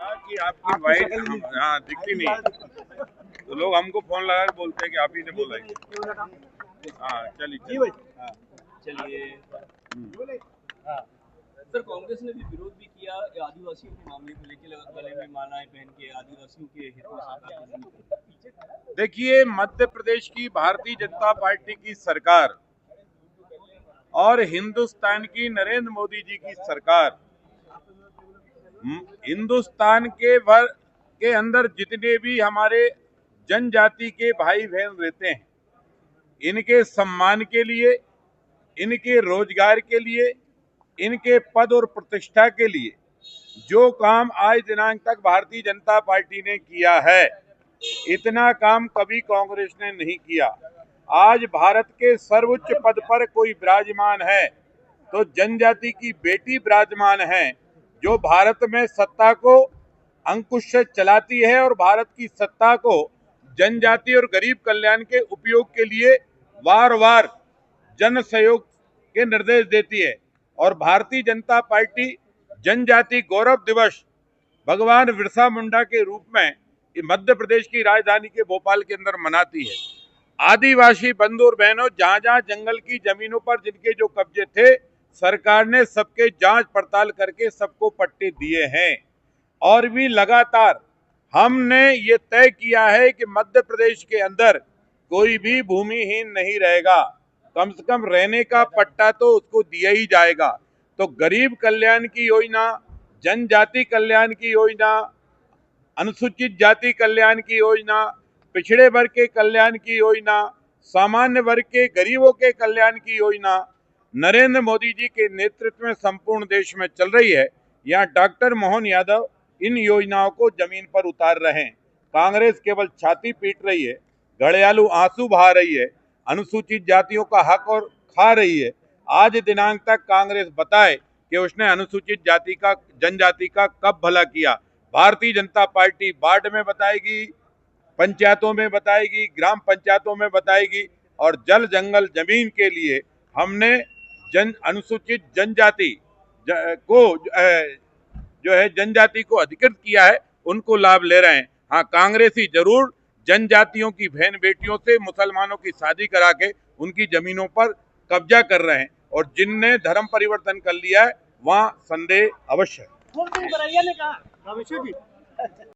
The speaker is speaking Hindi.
कि आपकी वाइफ हाँ दिखती नहीं है, तो लोग हमको फोन लगा के बोलते हैं कि आप ही ने बोला है। हाँ चलिए चलिए। सर, कांग्रेस ने भी विरोध भी किया आदिवासियों के मामले को लेकर, गले में मालाएं पहन के आदिवासियों के हितों में। देखिए, मध्य प्रदेश की भारतीय जनता पार्टी की सरकार और हिंदुस्तान की नरेंद्र मोदी जी की सरकार हिंदुस्तान के अंदर जितने भी हमारे जनजाति के भाई बहन रहते हैं, इनके सम्मान के लिए, इनके रोजगार के लिए, इनके पद और प्रतिष्ठा के लिए जो काम आज दिनांक तक भारतीय जनता पार्टी ने किया है, इतना काम कभी कांग्रेस ने नहीं किया। आज भारत के सर्वोच्च पद पर कोई विराजमान है तो जनजाति की बेटी विराजमान है, जो भारत में सत्ता को अंकुश से चलाती है और भारत की सत्ता को जनजाति और गरीब कल्याण के उपयोग के लिए बार बार जन सहयोग के निर्देश देती है। और भारतीय जनता पार्टी जनजाति गौरव दिवस भगवान बिरसा मुंडा के रूप में मध्य प्रदेश की राजधानी के भोपाल के अंदर मनाती है। आदिवासी बंधु और बहनों, जहां जहां जंगल की जमीनों पर जिनके जो कब्जे थे, सरकार ने सबके जांच पड़ताल करके सबको पट्टे दिए हैं। और भी लगातार हमने ये तय किया है कि मध्य प्रदेश के अंदर कोई भी भूमिहीन नहीं रहेगा, कम से कम रहने का पट्टा तो उसको दिया ही जाएगा। तो गरीब कल्याण की योजना, जनजाति कल्याण की योजना, अनुसूचित जाति कल्याण की योजना, पिछड़े वर्ग के कल्याण की योजना, सामान्य वर्ग के गरीबों के कल्याण की योजना नरेंद्र मोदी जी के नेतृत्व में संपूर्ण देश में चल रही है। यहाँ डॉक्टर मोहन यादव इन योजनाओं को जमीन पर उतार रहे हैं। कांग्रेस केवल छाती पीट रही है, घड़ियालू आंसू बहा रही है, अनुसूचित जातियों का हक और खा रही है। आज दिनांक तक कांग्रेस बताए कि उसने अनुसूचित जाति का, जनजाति का कब भला किया। भारतीय जनता पार्टी वार्ड में बताएगी, पंचायतों में बताएगी, ग्राम पंचायतों में बताएगी। और जल जंगल जमीन के लिए हमने अनुसूचित जनजाति को जो है जनजाति को अधिकृत किया है, उनको लाभ ले रहे हैं। हाँ, कांग्रेसी जरूर जनजातियों की बहन बेटियों से मुसलमानों की शादी करा के उनकी जमीनों पर कब्जा कर रहे हैं, और जिनने धर्म परिवर्तन कर लिया है वहाँ संदेह अवश्य है।